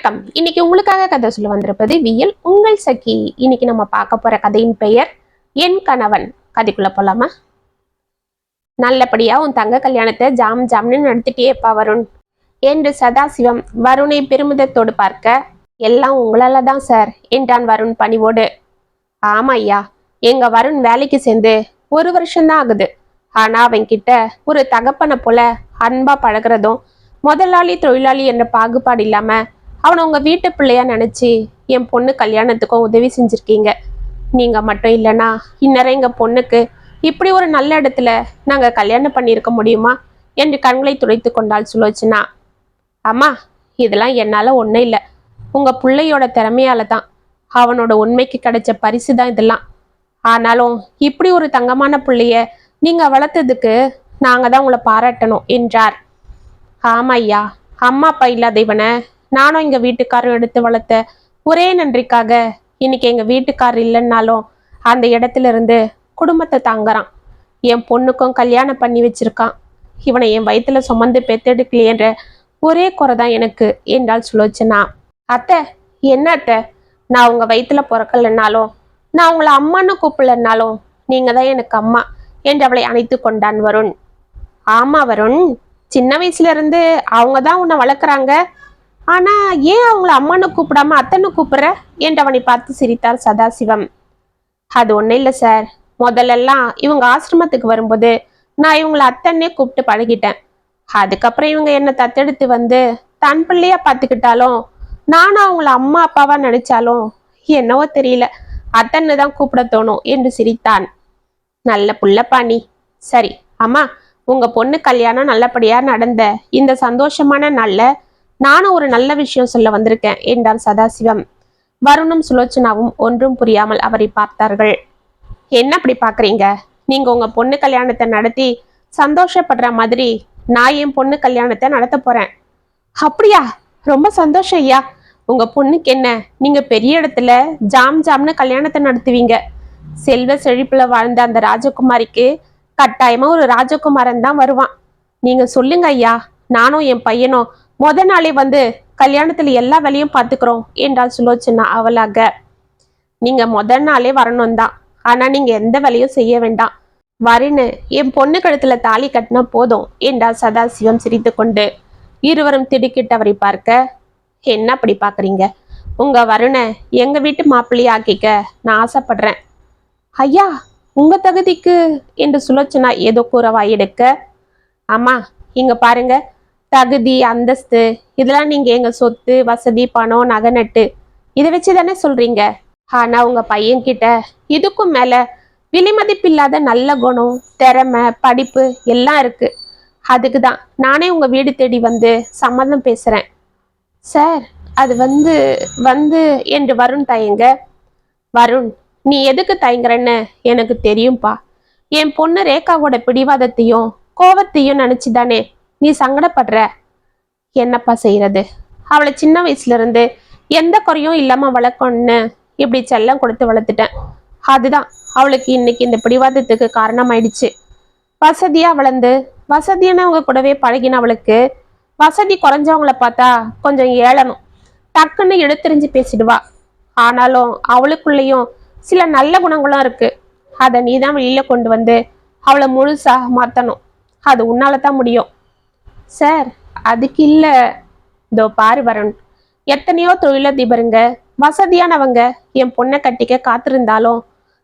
வணக்கம். இன்னைக்கு உங்களுக்காக கதை சொல்ல வந்திருப்பது வியல் உங்கள் சகி. இன்னைக்கு நம்ம பார்க்க போற கதையின் பெயர் என் கணவன். கதைக்குள்ள போலாமா? நல்லபடியா உன் தங்க கல்யாணத்தை ஜாம் ஜாம்னு நடத்திட்டேப்பா வருண் என்று சதாசிவம் வருணை பெருமிதத்தோடு பார்க்க, எல்லாம் உங்களால தான் சார் என்றான் வருண் பணிவோடு. ஆமா ஐயா, எங்க வருண் வேலைக்கு சேர்ந்து 1 வருஷம்தான் ஆகுது. ஆனா அவன் கிட்ட ஒரு தகப்பனை போல அன்பா பழகிறதும், முதலாளி தொழிலாளி என்ற பாகுபாடு இல்லாம அவனை உங்க வீட்டு பிள்ளையா நினைச்சு என் பொண்ணு கல்யாணத்துக்கும் உதவி செஞ்சிருக்கீங்க. நீங்க மட்டும் இல்லைன்னா இந்நேரம் எங்க பொண்ணுக்கு இப்படி ஒரு நல்ல இடத்துல நாங்க கல்யாணம் பண்ணியிருக்க முடியுமா என்று கண்களை துடைத்து கொண்டாள் சுலோச்சனா. அம்மா, இதெல்லாம் என்னால ஒன்றும் இல்லை, உங்க பிள்ளையோட திறமையால தான், அவனோட உண்மைக்கு கிடைச்ச பரிசு தான் இதெல்லாம். ஆனாலும் இப்படி ஒரு தங்கமான பிள்ளைய நீங்க வளர்த்ததுக்கு நாங்க தான் உங்களை பாராட்டணும் என்றார். ஆமா ஐயா, அம்மா அப்பா இல்லாத இவனை நானும் எங்க வீட்டுக்காரரும் எடுத்து வளர்த்த ஒரே நன்றிக்காக இன்னைக்கு எங்க வீட்டுக்காரர் இல்லைன்னாலும் அந்த இடத்துல இருந்து குடும்பத்தை தாங்குறான். என் பொண்ணுக்கும் கல்யாணம் பண்ணி வச்சிருக்கான். இவனை என் வயிற்றுல சுமந்து பெத்தெடுக்கலையன்ற ஒரே குறை தான் எனக்கு என்றாள் சுலோச்சனா. அத்தை, என்ன அத்தை, நான் உங்க வயிற்றுல பிறக்கலைன்னாலும் நான் உங்களை அம்மான்னு கூப்பிடலன்னாலும் நீங்க தான் எனக்கு அம்மா என்று அவளை அணைத்து கொண்டான் வருண். ஆமா வருண், சின்ன வயசுல இருந்து அவங்க தான் உன்னை வளர்க்குறாங்க. ஆனா ஏன் அவங்கள அம்மானு கூப்பிடாம அத்தனை கூப்பிடுற என்று அவனை பார்த்து சிரித்தார் சதாசிவம். அது ஒன்றும் இல்லை சார், முதல்லலாம் இவங்க ஆசிரமத்துக்கு வரும்போது நான் இவங்களை அத்தன்னே கூப்பிட்டு பழகிட்டேன். அதுக்கப்புறம் இவங்க என்னை தத்தெடுத்து வந்து தன் பிள்ளையா பார்த்துக்கிட்டாலும் நானும் அவங்கள அம்மா அப்பாவா நினைச்சாலும் என்னவோ தெரியல, அத்தன்னு தான் கூப்பிட தோணும் என்று சிரித்தான். நல்ல புள்ளப்பா நீ. சரி அம்மா, உங்க பொண்ணு கல்யாணம் நல்லபடியா நடந்த இந்த சந்தோஷமான நாள்ல நானும் ஒரு நல்ல விஷயம் சொல்ல வந்திருக்கேன் என்றார் சதாசிவம். வருணும் சுலோச்சனாவும் ஒன்றும் புரியாமல் அவரை பார்த்தார்கள். என்ன அப்படி பாக்குறீங்க? நீங்க உங்க பொண்ணு கல்யாணத்தை நடத்தி சந்தோஷப்படுற மாதிரி நான் என் பொண்ணு கல்யாணத்தை நடத்த போறேன். அப்படியா? ரொம்ப சந்தோஷம் ஐயா. உங்க பொண்ணுக்கு என்ன, நீங்க பெரிய இடத்துல ஜாம் ஜாம்னு கல்யாணத்தை நடத்துவீங்க. செல்வ செழிப்புல வாழ்ந்த அந்த ராஜகுமாரிக்கு கட்டாயமா ஒரு ராஜகுமாரன் தான் வருவான். நீங்க சொல்லுங்க ஐயா, நானும் என் பையனும் நாளே வந்து கல்யாணத்துல எல்லா வேலையும் பார்த்துக்கிறோம் என்றாள் சுலோச்சனா அவளாக. நீங்க நாளே வரணும் தான், ஆனா நீங்க எந்த வேலையும் செய்ய வேண்டாம். வருணு என் பொண்ணு கழுத்துல தாலி கட்டினா போதும் என்றாள் சதாசிவம் சிரித்து கொண்டு. இருவரும் திடுக்கிட்டு அவரை பார்க்க, என்ன அப்படி பாக்குறீங்க? உங்க வருணை எங்க வீட்டு மாப்பிள்ளையை ஆக்கிக்க நான் ஆசைப்படுறேன். ஐயா, உங்க தகுதிக்கு என்று சுலோச்சனா ஏதோ கூற வாயெடுக்க, ஆமா இங்க பாருங்க, தகுதி அந்தஸ்து இதெல்லாம் நீங்க எங்க சொத்து வசதி பணம் நகை நட்டு இதை வச்சு தானே சொல்றீங்க. ஆனா உங்க பையன்கிட்ட இதுக்கும் மேல விலைமதிப்பில்லாத நல்ல குணம் திறமை படிப்பு எல்லாம் இருக்கு. அதுக்கு தான் நானே உங்க வீடு தேடி வந்து சம்மதம் பேசுறேன். சார், அது வந்து வந்து என்று வருண் தயங்க. வருண், நீ எதுக்கு தயங்குறன்னு எனக்கு தெரியும்பா. என் பொண்ணு ரேகாவோட பிடிவாதத்தையும் கோவத்தையும் நினைச்சுதானே நீ சங்கடப்படுற. என்னப்பா செய்யறது, அவளை சின்ன வயசுல இருந்து எந்த குறையும் இல்லாம வளர்க்கணும்னு இப்படி செல்லம் கொடுத்து வளர்த்துட்டேன். அதுதான் அவளுக்கு இன்னைக்கு இந்த பிடிவாதத்துக்கு காரணமாயிடுச்சு. வசதியா வளர்ந்து வசதியானவங்க கூடவே பழகின அவளுக்கு வசதி குறைஞ்சவங்கள பார்த்தா கொஞ்சம் ஏளனும், டக்குன்னு எடுத்தெறிஞ்சு பேசிடுவா. ஆனாலும் அவளுக்குள்ளேயும் சில நல்ல குணங்களும் இருக்கு. அதை நீ தான் வெளியில கொண்டு வந்து அவளை முழுசா மாத்தணும். அது உன்னால தான் முடியும். சார், அதுக்கு இல்ல. இதோ பாரு வருண், எத்தனையோ தொழிலதிபருங்க வசதியானவங்க என் பொண்ணை கட்டிக்க காத்திருந்தாலும்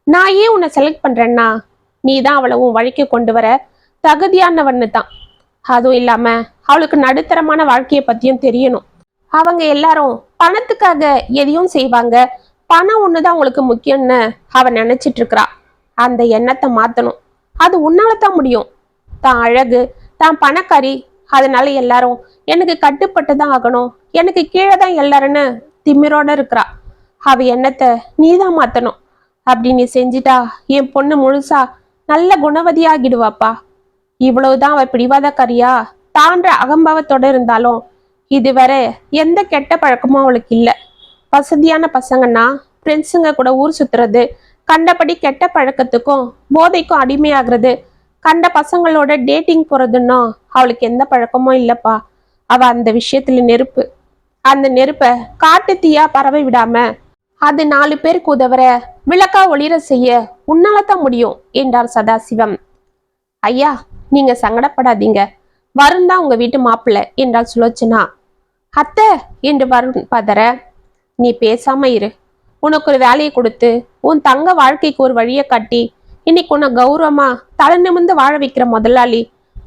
நான் ஏன் உன்னை செலக்ட் பண்றேன்னா நீ தான் அவளை உன் வழிக்கு கொண்டு வர தகுதியானவன்னு தான். அதுவும் இல்லாம அவளுக்கு நடுத்தரமான வாழ்க்கையை பத்தியும் தெரியணும். அவங்க எல்லாரும் பணத்துக்காக எதையும் செய்வாங்க, பணம் ஒண்ணுதான் உங்களுக்கு முக்கியம்னு அவ நினைச்சிட்டு இருக்கிறா. அந்த எண்ணத்தை மாத்தணும். அது உன்னால தான் முடியும். தான் அழகு, தான் பணக்காரி, அதனால எல்லாரும் எனக்கு கட்டுப்பட்டு தான் ஆகணும், எனக்கு கீழே தான் எல்லாருன்னு திமிரோட இருக்கிறா. அவ எண்ணத்தை நீதான் மாத்தணும். அப்படி நீ செஞ்சிட்டா என் பொண்ணு முழுசா நல்ல குணவதியாகிடுவாப்பா. இவ்வளவுதான் அவ பிடிவாதக்காரியா தான்ற அகம்பாவத்தோட இருந்தாலும் இதுவரை எந்த கெட்ட பழக்கமும் அவளுக்கு இல்லை. வசதியான பசங்கன்னா ஃப்ரெண்ட்ஸுங்க கூட ஊர் சுத்துறது, கண்டபடி கெட்ட பழக்கத்துக்கும் போதைக்கும் அடிமையாகிறது, கண்ட பசங்களோட டேட்டிங் போறதுன்னா அவளுக்கு எந்த பழக்கமும் இல்லப்பா. அவ அந்த விஷயத்துல நெருப்பு. அந்த நெருப்ப காட்டு தீயா பரவ விடாம அது 4 பேருக்கு உதவுற விளக்கா ஒளிர செய்ய உன்னாலதான் முடியும் என்றார் சதாசிவம். ஐயா, நீங்க சங்கடப்படாதீங்க, வருண் தான் உங்க வீட்டு மாப்பிள்ளை என்றாள் சுலோச்சனா. அத்தை என்று வருண் பதற, நீ பேசாம இரு. உனக்கு ஒரு வேலையை கொடுத்து உன் தங்க வாழ்க்கைக்கு ஒரு வழியை காட்டி இன்னைக்கு உன்னை கௌரவமா தலை நிமிர்ந்து வாழ வைக்கிற முதலாளி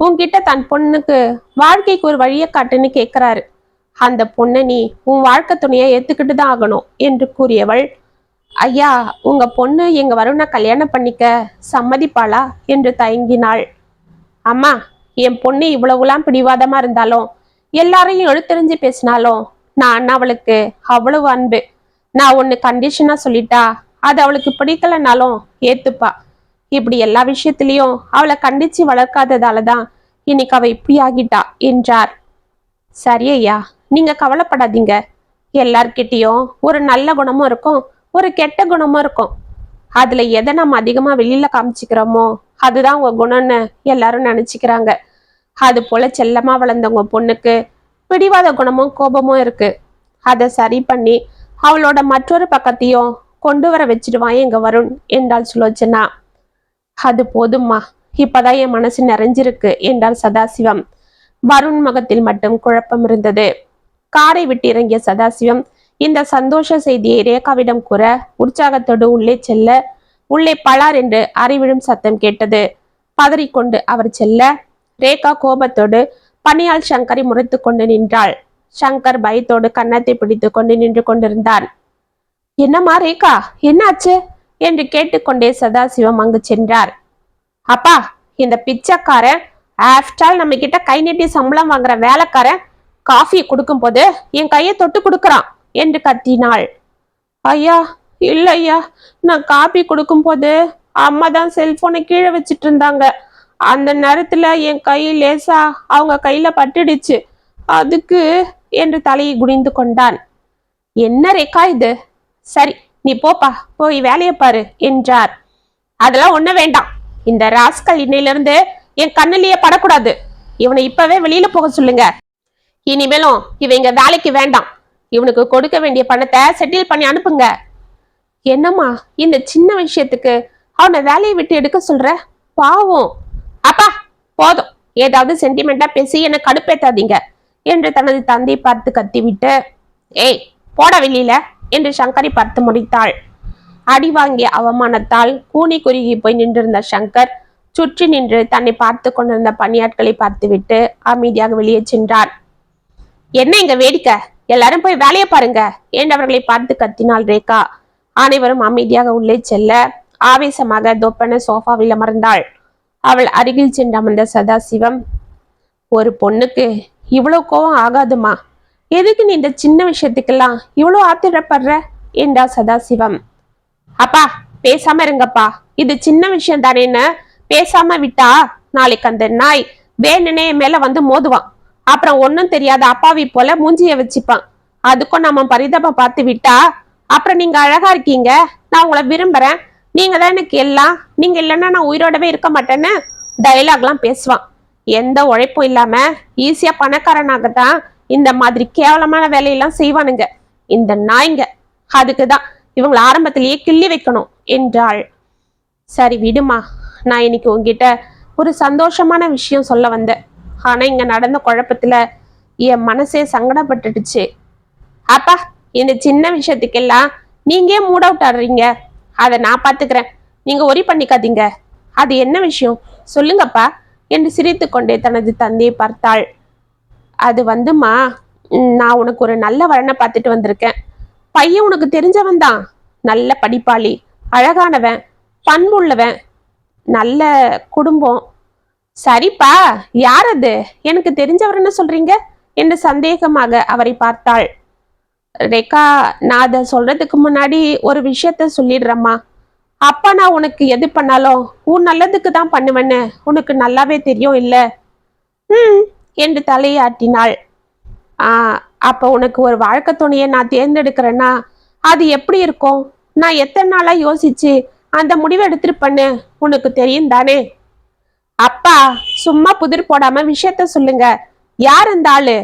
உன்கிட்ட தன் பொண்ணுக்கு வாழ்க்கைக்கு ஒரு வழியை காட்டுன்னு கேட்கிறாரு. அந்த பொண்ணை நீ உன் வாழ்க்கை துணையை ஏத்துக்கிட்டு தான் ஆகணும் என்று கூறியவள், ஐயா, உங்க பொண்ணு எங்க வருணை கல்யாணம் பண்ணிக்க சம்மதிப்பாளா என்று தயங்கினாள். அம்மா, என் பொண்ணு இவ்வளவுலாம் பிடிவாதமா இருந்தாலும் எல்லாரையும் எழுத்தறிஞ்சு பேசினாலும் நான் அவளுக்கு அவ்வளவு அன்பு. நான் ஒன்னு கண்டிஷனா சொல்லிட்டா அது அவளுக்கு பிடிக்கலனாலும் ஏத்துப்பா. இப்படி எல்லா விஷயத்திலையும் அவளை கண்டிச்சு வளர்க்காததாலதான் இன்னைக்கு அவ இப்படி ஆகிட்டா என்றார். சரி ஐயா, நீங்க கவலைப்படாதீங்க. எல்லார்கிட்டையும் ஒரு நல்ல குணமும் இருக்கும், ஒரு கெட்ட குணமும் இருக்கும். அதுல எதை நம்ம அதிகமா வெளியில காமிச்சுக்கிறோமோ அதுதான் உங்க குணம்னு எல்லாரும் நினைச்சுக்கிறாங்க. அது போல செல்லமா வளர்ந்த உங்க பொண்ணுக்கு பிடிவாத குணமும் கோபமும் இருக்கு. அதை சரி பண்ணி அவளோட மற்றொரு பக்கத்தையும் கொண்டு வர வச்சிடுவான் எங்க வருண் என்றாள் சுலோச்சனா. அது போதும்மா, இப்பதான் என் மனசு நிறைஞ்சிருக்கு என்றார் சதாசிவம். வருண் முகத்தில் மட்டும் குழப்பம் இருந்தது. காரை விட்டு இறங்கிய சதாசிவம் இந்த சந்தோஷ செய்தியை ரேகாவிடம் கூற உற்சாகத்தோடு உள்ளே செல்ல, உள்ளே பலார் என்று அறிவிழும் சத்தம் கேட்டது. பதறிக்கொண்டு அவர் செல்ல, ரேகா கோபத்தோடு பணியால் சங்கரை முறைத்து கொண்டு நின்றாள். சங்கர் பயத்தோடு கன்னத்தை பிடித்து கொண்டு நின்று கொண்டிருந்தான். என்னம்மா ரேகா, என்னாச்சு என்று கேட்டுக்கொண்டே சதாசிவம் அங்கு சென்றார். அப்பா, இந்த பிச்சைக்காரன் ஆஃப்டால் நம்ம கிட்ட கை நீட்டி சம்பளம் வாங்குற வேலைக்காரன் காஃபி கொடுக்கும் போது என் கையை தொட்டு கொடுக்கறான் என்று கத்தினாள். ஐயா, இல்ல ஐயா, நான் காபி கொடுக்கும் போது அம்மா தான் செல்போனை கீழே வச்சிட்டு இருந்தாங்க. அந்த நேரத்துல என் கை லேசா அவங்க கையில பட்டுடுச்சு, அதுக்கு என்று தலையை குனிந்து கொண்டான். என்ன ரேகா இது? சரி, நீ போப்பா, போய் வேலையை பாரு என்றார். அதெல்லாம் ஒண்ணு வேண்டாம். இந்த ராஸ்கல் இன்னையிலிருந்து என் கண்ணிலேயே படக்கூடாது. இவனை இப்பவே வெளியில போக சொல்லுங்க. இனிமேலும் இவங்க வேலைக்கு வேண்டாம். இவனுக்கு கொடுக்க வேண்டிய பணத்தை செட்டில் பண்ணி அனுப்புங்க. என்னம்மா, இந்த சின்ன விஷயத்துக்கு அவனை வேலையை விட்டு எடுக்க சொல்ற? பாவம். அப்பா போதும், ஏதாவது சென்டிமெண்டா பேசி என்னை கடுப்பேத்தாதீங்க என்று தனது தந்தை பார்த்து கத்திவிட்டு, ஏய் போட வெளியில என்று சங்கரை பார்த்து முடித்தாள். அடி வாங்கிய அவமானத்தால் கூனி குறுகி போய் நின்றிருந்த சங்கர் சுற்றி நின்று தன்னை பார்த்து கொண்டிருந்த பணியாட்களை பார்த்துவிட்டு அமைதியாக வெளியே சென்றார். என்ன இங்க வேடிக்கை? எல்லாரும் போய் வேலையை பாருங்க என்று அவர்களை பார்த்து கத்தினாள் ரேகா. அனைவரும் அமைதியாக உள்ளே செல்ல ஆவேசமாக தொப்பன சோஃபாவில் அமர்ந்தாள். அவள் அருகில் சென்று அமர்ந்த சதாசிவம், ஒரு பொண்ணுக்கு இவ்வளவு கோவம் ஆகாதுமா, எதுக்கு நீ இந்த சின்ன விஷயத்துக்கெல்லாம் இவ்வளவு ஆத்திரப்படுற என்றார் சதாசிவம். அப்பா பேசாம இருங்கப்பா, இது சின்ன விஷயம் தானேன்னு பேசாம விட்டா நாளைக்கு அந்த நாய் வேணுனே மேல வந்து மோதுவான். அப்புறம் ஒன்னும் தெரியாத அப்பாவி போல மூஞ்சிய வச்சுப்பான். அதுக்கும் நம்ம பரிதாபம் பார்த்து விட்டா அப்புறம் நீங்க அழகா இருக்கீங்க, நான் உங்களை விரும்புறேன், நீங்க தான் எனக்கு எல்லாம், நீங்க இல்லைன்னா நான் உயிரோடவே இருக்க மாட்டேன்னு டைலாக்லாம் பேசுவான். எந்த உழைப்பும் இல்லாம ஈஸியா பணக்காரனாகத்தான் இந்த மாதிரி கேவலமான வேலையெல்லாம் செய்வானுங்க இந்த நாய்ங்க. அதுக்குதான் இவங்களை ஆரம்பத்திலேயே கிள்ளி வைக்கணும் என்றாள். சரி விடுமா, நான் இன்னைக்கு உங்ககிட்ட ஒரு சந்தோஷமான விஷயம் சொல்ல வந்தேன். ஆனா இங்க நடந்த குழப்பத்துல என் மனசே சங்கடப்பட்டுடுச்சு. அப்பா, இந்த சின்ன விஷயத்துக்கெல்லாம் நீங்க மூட் அவுட் ஆடுறீங்க, அதை நான் பாத்துக்கிறேன், நீங்க ஒரி பண்ணிக்காதீங்க. அது என்ன விஷயம் சொல்லுங்கப்பா என்று சிரித்து கொண்டே தனது தந்தையை பார்த்தாள். அது வந்துமா, நான் உனக்கு ஒரு நல்ல வரனை பார்த்துட்டு வந்திருக்கேன். பையன் உனக்கு தெரிஞ்சவன் தான், நல்ல படிப்பாளி, அழகானவன், பண்புள்ளவன், நல்ல குடும்பம். சரிப்பா, யார் அது? எனக்கு தெரிஞ்சவர்னு சொல்றீங்க என்று சந்தேகமாக அவரை பார்த்தாள். ரேகா, நான் அதை சொல்றதுக்கு முன்னாடி ஒரு விஷயத்த சொல்லிடுறேம்மா. அப்பா நான் உனக்கு எது பண்ணாலும் உன் நல்லதுக்கு தான் பண்ணுவேன்னு உனக்கு நல்லாவே தெரியும் இல்ல? என்று தலையாட்டினாள். அப்ப உனக்கு ஒரு வாழ்க்கை துணையை நான் தேர்ந்தெடுக்கிறேன்னா அது எப்படி இருக்கும்? நான் எத்தனை நாளா யோசிச்சு அந்த முடிவை எடுத்திருப்பேன்னு உனக்கு தெரியும் தானே? அப்பா சும்மா புதிர் போடாம விஷயத்த சொல்லுங்க, யார் அந்த ஆளு?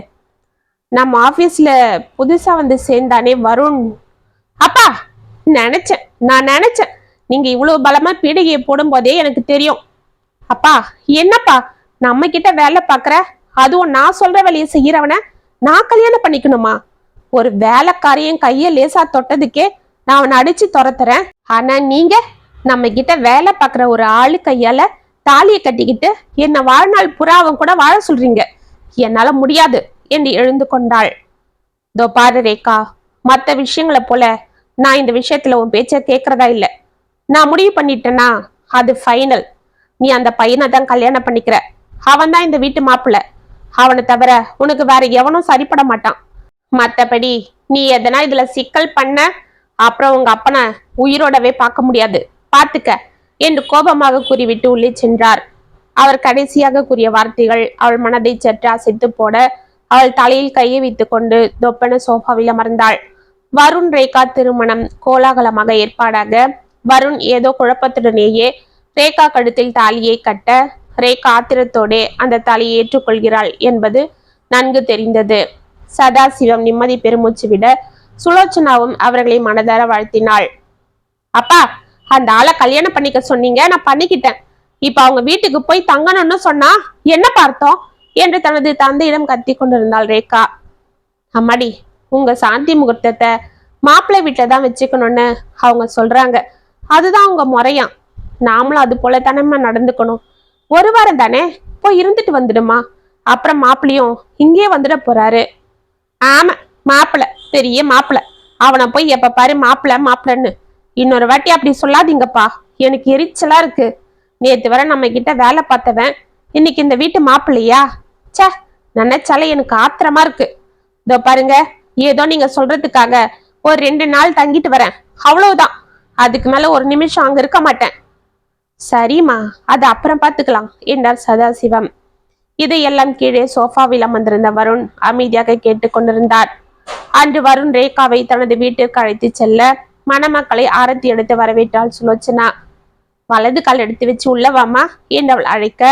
நம்ம ஆபீஸ்ல புதுசா வந்து சேர்ந்தானே வருண். அப்பா, நான் நினைச்சேன் நீங்க இவ்வளவு பலமா பீடிகையை போடும் போதே எனக்கு தெரியும். அப்பா, என்னப்பா நம்ம கிட்ட வேலை பாக்குற, அதுவும் நான் சொல்ற வேலையை செய்யறவன நான் கல்யாணம் பண்ணிக்கணுமா? ஒரு வேலைக்காரையும் கைய லேசா தொட்டதுக்கே நான் அவனை அடிச்சு துரத்துறேன். ஆனா நீங்க நம்ம கிட்ட வேலை பாக்குற ஒரு ஆளு கையால தாலியை கட்டிக்கிட்டு என்ன வாழ்நாள் புறாவும் கூட வாழ சொல்றீங்க. என்னால முடியாது என்று எழுந்து கொண்டாள். தோ பாரு ரேகா, மற்ற விஷயங்களை போல நான் இந்த விஷயத்துல உன் பேச்ச கேட்கறதா இல்ல. நான் முடிவு பண்ணிட்டேன்னா அது ஃபைனல். நீ அந்த பையனை தான் கல்யாணம் பண்ணிக்கிற. அவன் தான் இந்த வீட்டு மாப்பிள்ள. அவனை தவிர உனக்கு வேற எவனும் சரிப்பட மாட்டான். மத்தபடி நீ எதனா இதுல சிக்கல் பண்ண, அப்புறம் உங்க அப்பனை உயிரோடவே பார்க்க முடியாது, பாத்துக்க என்று கோபமாக கூறிவிட்டு உள்ளே சென்றார். அவர் கடைசியாக கூறிய வார்த்தைகள் அவள் மனதை சற்று அசைத்து போட அவள் தலையில் கையை வைத்துக் கொண்டு தொப்பன சோஃபாவில் அமர்ந்தாள். வருண் ரேகா திருமணம் கோலாகலமாக ஏற்பாடாக வருண் ஏதோ குழப்பத்துடனேயே ரேகா கழுத்தில் தாலியை கட்ட ரேகா ஆத்திரத்தோடே அந்த தாலியை ஏற்றுக்கொள்கிறாள் என்பது நன்கு தெரிந்தது. சதாசிவம் நிம்மதி பெருமூச்சு விட சுலோச்சனாவும் அவர்களை மனதார வாழ்த்தினாள். அப்பா, அந்த ஆளை கல்யாணம் பண்ணிக்க சொன்னீங்க, நான் பண்ணிக்கிட்டேன். இப்ப அவங்க வீட்டுக்கு போய் தங்கணும்னு சொன்னா என்ன பார்த்தோம் என்று தனது தந்தையிடம் கத்தி கொண்டிருந்தாள் ரேகா. அம்மாடி, உங்க சாந்தி முகூர்த்தத்தை மாப்பிள்ளை வீட்டுல தான் வச்சுக்கணும்னு அவங்க சொல்றாங்க. அதுதான் உங்க முறையாம். நாமளும் அது போல தானேம்மா நடந்துக்கணும். ஒரு வாரம் தானே, போய் இருந்துட்டு வந்துடுமா. அப்புறம் மாப்பிள்ளையும் இங்கே வந்துட போறாரு. ஆமா, மாப்பிள்ள பெரிய மாப்பிள்ள. அவனை போய் எப்ப பாரு மாப்பிள்ளன்னு. இன்னொரு வாட்டி அப்படி சொல்லாதீங்கப்பா, எனக்கு எரிச்சலா இருக்கு. நேத்து வர நம்ம கிட்ட வேலை பார்த்தவன் இன்னைக்கு இந்த வீட்டு மாப்பிள்ளையா? சே, நினைச்சாலே எனக்கு ஆத்திரமா இருக்கு. இதோ பாருங்க, ஏதோ நீங்க சொல்றதுக்காக ஒரு 2 நாள் தங்கிட்டு வரேன், அவ்வளவுதான். அதுக்கு மேல ஒரு நிமிஷம் அங்க இருக்க மாட்டேன். சரிம்மா, அது அப்புறம் பார்த்துக்கலாம் என்றார் சதாசிவம். இதையெல்லாம் கீழே சோஃபாவில் அமர்ந்திருந்த வருண் அமைதியாக கேட்டுக்கொண்டிருந்தார். அன்று வருண் ரேகாவை தனது வீட்டிற்கு அழைத்து செல்ல மணமக்களை ஆரத்தி எடுத்து வரவேற்றாள் சுலோச்சனா. வலது கால் எடுத்து வச்சு உள்ளவாமா என்று அவள் அழைக்க,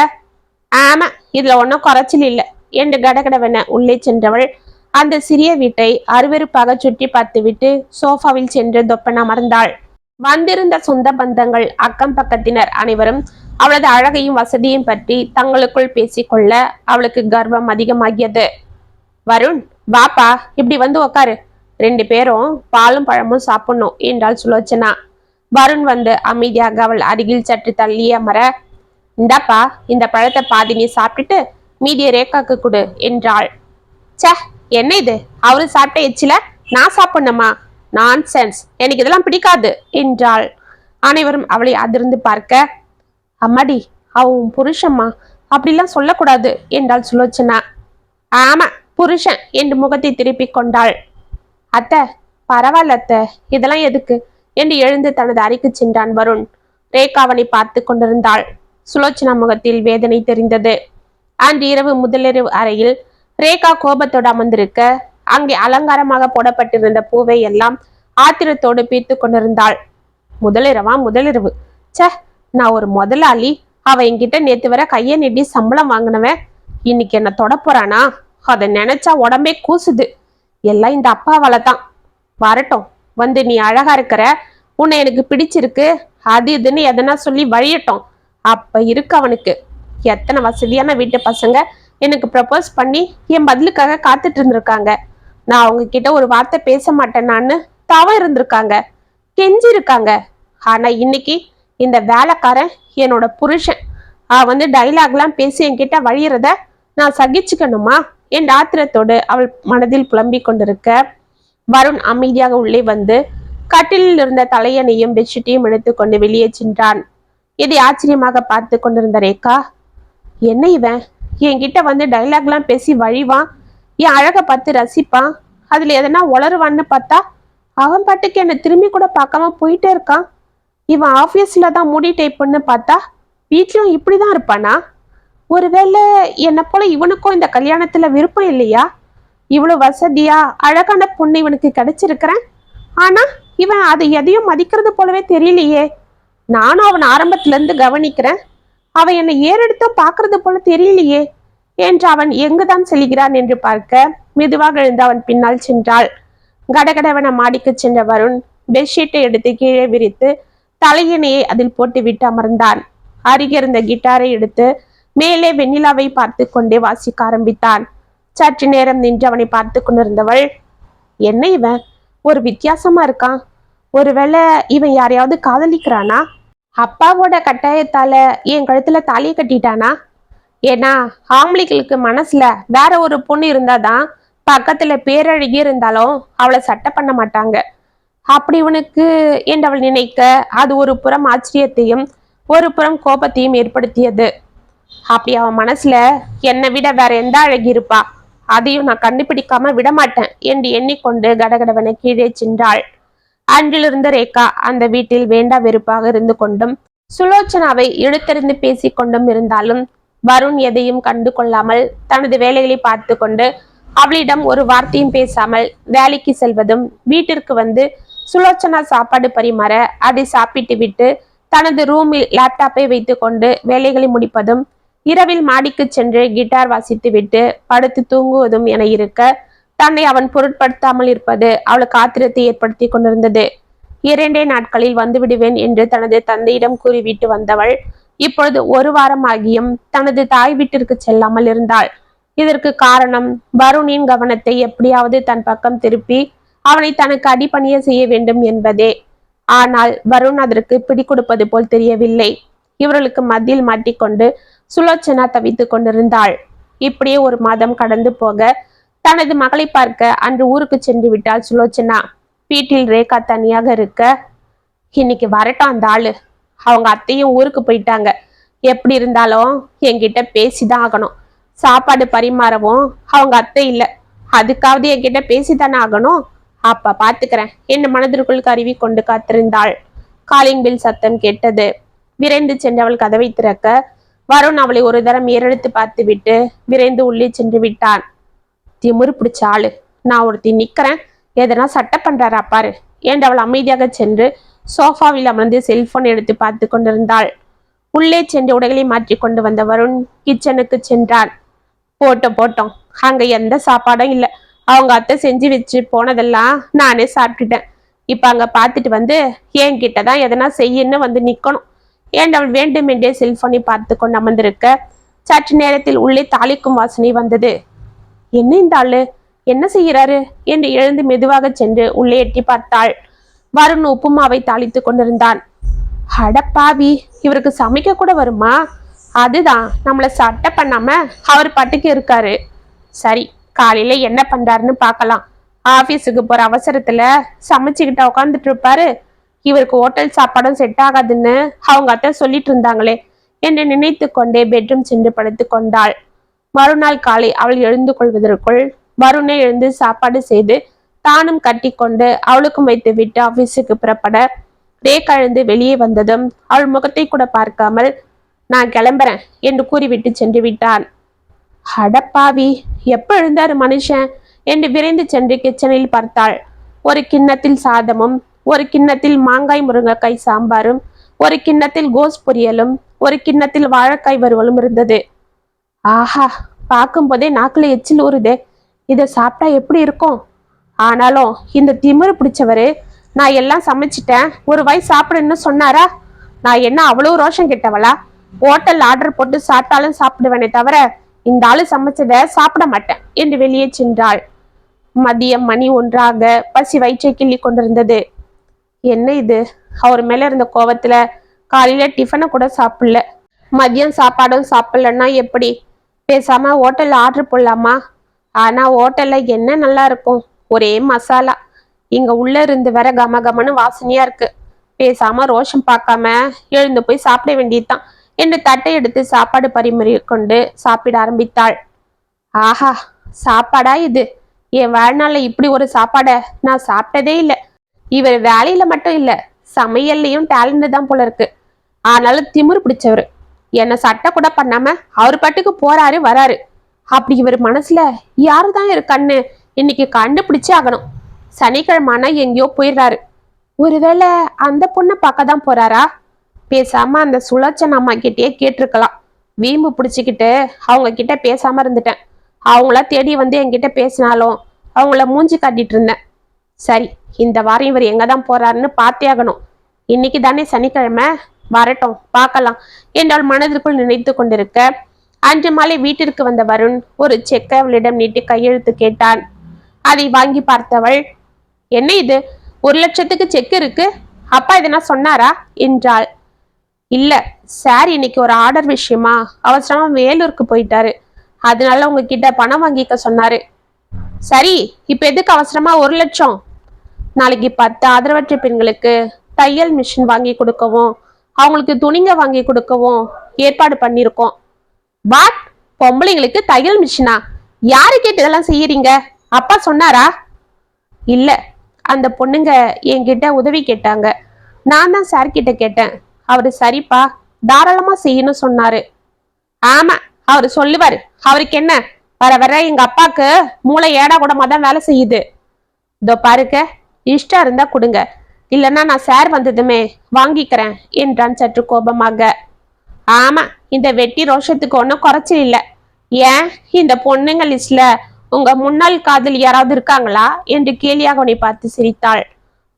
ஆமா, இதுல ஒன்னும் குறைச்சல் இல்லை என்று கடகடவென உள்ளே சென்றவள் அந்த சிறிய வீட்டை அருவருப்பாக சுற்றி பார்த்துவிட்டு சோஃபாவில் சென்று தொப்பன அமர்ந்தாள். வந்திருந்த சொந்த பந்தங்கள் அக்கம் பக்கத்தினர் அனைவரும் அவளது அழகையும் வசதியும் பற்றி தங்களுக்குள் பேசிக்கொள்ள அவளுக்கு கர்வம் அதிகமாகியது. வருண், வாப்பா, இப்படி வந்து உக்காரு. 2 பேரும் பாலும் பழமும் சாப்பிடணும் என்றாள் சுலோச்சனா. வருண் வந்து அமைதியாக அவள் அருகில் சற்று தள்ளி அமர, இந்தாப்பா, இந்த பழத்தை பாதி நீ சாப்பிட்டுட்டு மீதிய ரேகாக்கு கொடு என்றாள். சே, என்ன இது, அவரு சாப்பிட்ட எச்சில நான் சாப்பிடணுமா? நான்சென்ஸ், எனக்கு இதெல்லாம் பிடிக்காது என்றாள். அனைவரும் அவளை அதிர்ந்து பார்க்க, அம்மாடி, அவன் புருஷம்மா, அப்படிலாம் சொல்லக்கூடாது என்றாள் சுலோச்சனா. ஆமா, புருஷன் என்று முகத்தை திருப்பி கொண்டாள். அத்தை, பரவாயில்ல அத்தை, இதெல்லாம் எதுக்கு என்று எழுந்து தனது அறைக்கு சென்றான் வருண். ரேகா அவனை பார்த்து கொண்டிருந்தாள். சுலோச்சனா முகத்தில் வேதனை தெரிந்தது. அன்று இரவு முதலிரவு அறையில் ரேகா கோபத்தோடு அமர்ந்திருக்க அங்கே அலங்காரமாக போடப்பட்டிருந்த பூவை எல்லாம் ஆத்திரத்தோடு பீத்து கொண்டிருந்தாள். முதலிரவு சே, நான் ஒரு முதலாளி. அவ என்கிட்ட நேத்து வர கைய நீட்டி சம்பளம் வாங்கினவன் இன்னைக்கு என்ன தொட போறானா? அதை நினைச்சா உடம்பே கூசுது. எல்லாம் இந்த அப்பாவால தான். வரட்டும், வந்து நீ அழகா இருக்கிற, உன்னை எனக்கு பிடிச்சிருக்கு, அது இதுன்னு எதனா சொல்லி வழியட்டும். அப்ப இருக்கு அவனுக்கு. எத்தனை வசதியான வீட்டு பசங்க எனக்கு ப்ரப்போஸ் பண்ணி என் பதிலுக்காக காத்துட்டு இருந்திருக்காங்க. நான் அவங்க கிட்ட ஒரு வார்த்தை பேச மாட்டேனான்னு தவ இருந்திருக்காங்க, கெஞ்சி இருக்காங்க. ஆனா இன்னைக்கு இந்த வேலைக்காரன் என்னோட புருஷன். வந்து டைலாக்லாம் பேசி என்கிட்ட வழியறத நான் சகிச்சுக்கணுமா என்ற ஆத்திரத்தோடு அவள் மனதில் புலம்பிக் கொண்டிருக்க வருண் அமைதியாக உள்ளே வந்து கட்டிலில் இருந்த தலையணையும் பெட்ஷீட்டையும் எடுத்துக்கொண்டு வெளியே சென்றான். இதை ஆச்சரியமாக பார்த்து கொண்டிருந்த ரேகா, என்ன இவன் என்கிட்ட வந்து டைலாக்லாம் பேசி வழிவான், என் அழக பார்த்து ரசிப்பான், அதுல எதனா உளருவான்னு பார்த்தா அவன் பாட்டுக்கு என்னை திரும்பி கூட பார்க்காம போயிட்டே இருக்கான். இவன் ஆபீஸ்ல தான் மூடி டைப்புன்னு பார்த்தா வீட்லயும் இப்படிதான் இருப்பானா? ஒருவேளை என்னை போல இவனுக்கும் இந்த கல்யாணத்துல விருப்பம் இல்லையா? இவ்வளவு வசதியா அழகான பொண்ணு இவனுக்கு கிடைச்சிருக்கிறேன், ஆனா இவன் அதை எதையும் மதிக்கிறது போலவே தெரியலையே. நானும் அவன் ஆரம்பத்துல இருந்து கவனிக்கிறேன், அவன் என்னை ஏறெடுத்து பாக்குறது போல தெரியலையே என்று அவன் எங்குதான் செல்கிறான் என்று பார்க்க மெதுவாக எழுந்து அவன் பின்னால் சென்றாள். கடகடவன மாடிக்கு சென்ற வருண் பெட்ஷீட்டை எடுத்து கீழே விரித்து தலையணையை அதில் போட்டு விட்டு அமர்ந்தான். அருகிருந்த கிட்டாரை எடுத்து மேலே வெண்ணிலாவை பார்த்து கொண்டே வாசிக்க ஆரம்பித்தான். சற்று நேரம் நின்று அவனை பார்த்து கொண்டிருந்தவள், என்ன இவன் ஒரு வித்தியாசமா இருக்கான், ஒருவேளை இவன் யாரையாவது காதலிக்கிறானா, அப்பாவோட கட்டாயத்தால என் கழுத்துல தாலியை கட்டிட்டானா? ஏன்னா ஆம்பளைகளுக்கு மனசுல வேற ஒரு பொண்ணு இருந்தாதான் பக்கத்துல பேரழகி இருந்தாலும் அவளை சட்டை பண்ண மாட்டாங்க. அப்படி இவனுக்கு என்றவள் நினைக்க அது ஒரு புறம் ஆச்சரியத்தையும் ஒரு புறம் கோபத்தையும் ஏற்படுத்தியது. அப்படி அவன் மனசுல என்னை விட வேற எந்த அழகி இருப்பா, அதையும் நான் கண்டுபிடிக்காம விடமாட்டேன் என்று எண்ணிக்கொண்டு கடகடவனை கீழே சென்றாள். அன்றிலிருந்து ரேகா அந்த வீட்டில் வேண்டா வெறுப்பாக இருந்து கொண்டும் சுலோச்சனாவை இழுத்தறிந்து பேசிக்கொண்டும் இருந்தாலும் வருண் எதையும் கண்டு கொள்ளாமல் தனது வேலைகளை பார்த்து கொண்டு அவளிடம் ஒரு வார்த்தையும் பேசாமல் வேலைக்கு செல்வதும், வீட்டிற்கு வந்து சுலோச்சனா சாப்பாடு பரிமாற அதை சாப்பிட்டு விட்டு தனது ரூமில் லேப்டாப்பை வைத்து கொண்டு வேலைகளை முடிப்பதும், இரவில் மாடிக்கு சென்று கிட்டார் வாசித்து விட்டு படுத்து தூங்குவதும் என இருக்க தன்னை அவன் பொருட்படுத்தாமல் இருப்பது அவளுக்கு ஆத்திரத்தை ஏற்படுத்தி கொண்டிருந்தது. 2 நாட்களில் வந்து விடுவேன் என்று தனது தந்தையிடம் கூறிவிட்டு வந்தவள் இப்பொழுது 1 வாரம் ஆகியும் தனது தாய் வீட்டிற்கு செல்லாமல் இருந்தாள். இதற்கு காரணம் வருணின் கவனத்தை எப்படியாவது தன் பக்கம் திருப்பி அவனை தனக்கு அடிபணிய செய்ய வேண்டும் என்பதே. ஆனால் வருண் அதற்கு பிடி கொடுப்பது போல் தெரியவில்லை. இவர்களுக்கு மத்தியில் மாட்டிக்கொண்டு சுலோச்சனா தவித்துக் கொண்டிருந்தாள். இப்படியே 1 மாதம் கடந்து போக தனது மகளை பார்க்க அன்று ஊருக்கு சென்று விட்டாள் சுலோச்சனா. வீட்டில் ரேகா தனியாக இருக்க, இன்னைக்கு வரட்டும் அந்த ஆளு, அவங்க அத்தையும் ஊருக்கு போயிட்டாங்க, எப்படி இருந்தாலும் என்கிட்ட பேசிதான் ஆகணும், சாப்பாடு பரிமாறவும் அவங்க அத்தை இல்லை, அதுக்காவது என்கிட்ட பேசித்தானே ஆகணும், அப்ப பாத்துக்கிறேன் என்று மனதிற்குள் கருவி கொண்டு காத்திருந்தாள். காலிங் பில் சத்தம் கேட்டது. விரைந்து சென்றவள் கதவை திறக்க வருண் அவளை ஒரு தரம் ஏறெடுத்து பார்த்து விட்டு விரைந்து உள்ளே சென்று விட்டான். திமுரு பிடிச்ச ஆளு, நான் ஒருத்தி நிக்கிறேன், எதனா சட்டை பண்றாரா பாரு என்று அவள் அமைதியாக சென்று சோஃபாவில் அமர்ந்து செல்போன் எடுத்து பார்த்து கொண்டிருந்தாள். உள்ளே சென்று உடைகளை மாற்றி கொண்டு வந்த வருண் கிச்சனுக்கு சென்றான். போட்டோம், அங்க எந்த சாப்பாடும் இல்லை, அவங்க அத்தை செஞ்சு வச்சு போனதெல்லாம் நானே சாப்பிட்டுட்டேன். இப்ப அங்க பார்த்துட்டு வந்து என்கிட்டதான் எதனா செய்யன்னு வந்து நிக்கணும் என்று அவள் வேண்டுமென்றே செல்போனை பார்த்து கொண்டு அமர்ந்திருக்க சற்று நேரத்தில் உள்ளே தாளிக்கும் வாசனை வந்தது. என்ன இந்த ஆளு, என்ன செய்கிறாரு என்று எழுந்து மெதுவாக சென்று உள்ளே எட்டி பார்த்தாள். வருண் உப்புமாவை தாளித்து கொண்டிருந்தான். அடப்பாவி, இவருக்கு சமைக்க கூட வருமா? அதுதான் நம்மளை சட்டை பண்ணாம அவர் பாட்டுக்கு இருக்காரு. சரி, காலையில என்ன பண்றாருன்னு பார்க்கலாம். ஆபீஸுக்கு போற அவசரத்துல சமைச்சுக்கிட்ட உட்காந்துட்டு இருப்பாரு. இவருக்கு ஹோட்டல் சாப்பாடும் செட் ஆகாதுன்னு அவங்க அத்தை சொல்லிட்டு இருந்தாங்களே என்று நினைத்து கொண்டே பெட்ரூம் சென்று படுத்து கொண்டாள். மறுநாள் காலை அவள் எழுந்து கொள்வதற்குள் வருணை எழுந்து சாப்பாடு செய்து தானும் கட்டி கொண்டு அவளுக்கும் வைத்து விட்டு ஆபீஸுக்கு புறப்பட ரேகா எழுந்து வெளியே வந்ததும் அவள் முகத்தை கூட பார்க்காமல் நான் கிளம்புறேன் என்று கூறிவிட்டு சென்று விட்டான். அடப்பாவி, எப்ப எழுந்தாரு மனுஷன் என்று விரைந்து சென்று கிச்சனில் பார்த்தாள். ஒரு கிண்ணத்தில் சாதமும், ஒரு கிண்ணத்தில் மாங்காய் முருங்கைக்காய் சாம்பாரும், ஒரு கிண்ணத்தில் கோஸ் பொரியலும், ஒரு கிண்ணத்தில் வாழைக்காய் வறுவலும் இருந்தது. ஆஹா, பார்க்கும் போதே நாக்குல எச்சில் ஊறுதே, இதை சாப்பிட்டா எப்படி இருக்கும்? ஆனாலும் இந்த திமிரு பிடிச்சவரு நான் எல்லாம் சமைச்சிட்டேன், ஒரு வாய் சாப்பிடுன்னு சொன்னாரா? நான் என்ன அவ்வளவு ரோஷம் கெட்டவளா? ஹோட்டல் ஆர்டர் போட்டு சாப்பிட்டாலும் சாப்பிடுவேனே தவிர இந்த ஆளு சமைச்சதை சாப்பிட மாட்டேன் என்று வெளியே சென்றாள். மதியம் மணி 1 பசி வயிற்றை கிள்ளி கொண்டிருந்தது. என்ன இது, அவர் மேல இருந்த கோவத்துல காலையில டிஃபனை கூட சாப்பிடல, மதியம் சாப்பாடும் சாப்பிடலன்னா எப்படி? பேசாம ஹோட்டல்ல ஆர்டர் போடலாமா? ஆனா ஹோட்டல்ல என்ன நல்லா இருக்கும், ஒரே மசாலா, இங்க உள்ள இருந்து வர கமகமன்னு வாசனையா இருக்கு. பேசாம ரோஷம் பார்க்காம எழுந்து போய் சாப்பிட வேண்டியதுதான் என்று தட்டை எடுத்து சாப்பாடு பரிமாறி கொண்டு சாப்பிட ஆரம்பித்தாள். ஆஹா, சாப்பாடா இது? என் வாழ்நாள்ல இப்படி ஒரு சாப்பாட நான் சாப்பிட்டதே இல்லை. இவர் வேலையில மட்டும் இல்ல, சமையல்லையும் டேலண்ட் தான் போல இருக்கு. ஆனாலும் திமிரு பிடிச்சவரு, என்ன சட்டை கூட பண்ணாம அவர் பாட்டுக்கு போறாரு வராரு. அப்படி இவர் மனசுல யாருதான் இருக்கான்னு இன்னைக்கு கண்டுபிடிச்சே ஆகணும். சனிக்கிழமான எங்கேயோ போயிடுறாரு. ஒருவேளை அந்த பொண்ணை பார்க்க தான் போறாரா? பேசாம அந்த சுலோச்சனா அம்மா கிட்டே கேட்டிருக்கலாம். வீம்பு பிடிச்சிக்கிட்டு அவங்க கிட்ட பேசாம இருந்துட்டேன். அவங்கள தேடி வந்து என்கிட்ட பேசினாலும் அவங்கள மூஞ்சி காட்டிட்டு இருந்தேன். சரி, இந்த வாரம் இவர் எங்க தான் போறாருன்னு பார்த்தே ஆகணும். இன்னைக்கு தானே சனிக்கிழமை, வரட்டும் பார்க்கலாம் என்றால் மனதிற்குள் நினைத்து கொண்டிருக்க, அன்று மாலை வீட்டிற்கு வந்த வருண் ஒரு செக்கை அவளிடம் நீட்டி கையெழுத்து கேட்டான். அதை வாங்கி பார்த்தவள், என்ன இது, 1,00,000க்கு செக் இருக்கு, அப்பா இதனா சொன்னாரா என்றாள். இல்ல சார், இன்னைக்கு ஒரு ஆர்டர் விஷயமா அவசரமா வேலூருக்கு போயிட்டாரு, அதனால உங்ககிட்ட பணம் வாங்கிக்க சொன்னாரு. சரி, இப்ப எதுக்கு அவசரமா 1,00,000? நாளைக்கு 10 ஆதரவற்ற பெண்களுக்கு தையல் மிஷின் வாங்கி கொடுக்கவும் அவங்களுக்கு துணிங்க வாங்கி கொடுக்கவும் ஏற்பாடு பண்ணிருக்கோம். வாட், பொம்பளைங்களுக்கு தையல் மிஷினா? யாரு கேட்டு இதெல்லாம் செய்யறீங்க? அப்பா சொன்னாரா? இல்ல, அந்த பொண்ணுங்க என்கிட்ட உதவி கேட்டாங்க. நான் தான் சார் கிட்ட கேட்டேன். அவரு சரிப்பா, தாராளமா செய்யணும் சொன்னாரு. ஆமா, அவரு சொல்லுவாரு. அவருக்கு என்ன, வர வர எங்க அப்பாக்கு மூளை ஏடா கூடமா தான் வேலை செய்யுது. இதோ பாருங்க, இஷ்டம் இருந்தா கொடுங்க, இல்லைன்னா நான் சார் வந்ததுமே வாங்கிக்கிறேன் என்றான் சற்று கோபமாக. ஆமா, இந்த வெட்டி ரோஷத்துக்கு ஒன்றும் குறைச்சல் இல்லை. ஏன், இந்த பொண்ணுங்க லிஸ்ட்ல உங்க முன்னாள் காதல் யாராவது இருக்காங்களா என்று கேலியாக அவனை பார்த்து சிரித்தாள்.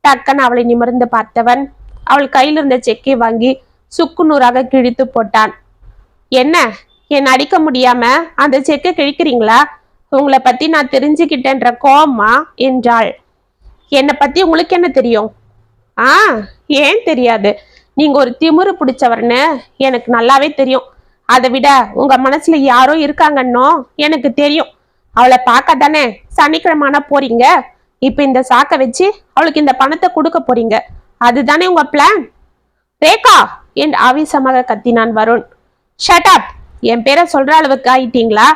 டக்கன் அவளை நிமிர்ந்து பார்த்தவன் அவள் கையில் இருந்த செக்கை வாங்கி சுக்கு நூறாக கிழித்து போட்டான். என்ன, என்னை அடிக்க முடியாம அந்த செக்கை கிழிக்கிறீங்களா? உங்களை பத்தி நான் தெரிஞ்சுக்கிட்டேன்ற கோவமா என்றாள். என்னை பத்தி உங்களுக்கு என்ன தெரியும்? ஏன் தெரியாது, நீங்க ஒரு திமிரு பிடிச்சவர்னு எனக்கு நல்லாவே தெரியும். அதை விட உங்க மனசுல யாரோ இருக்காங்கன்னோ எனக்கு தெரியும். அவளை பார்க்க தானே சனிக்கிழமான போறீங்க. இப்ப இந்த சாக்கை வச்சு அவளுக்கு இந்த பணத்தை கொடுக்க போறீங்க, அதுதானே உங்க பிளான்? ரேகா என்று ஆவேசமாக கத்தினான் வருண். ஷட் அப், என் பேரை சொல்ற அளவுக்கு ஆயிட்டீங்களா?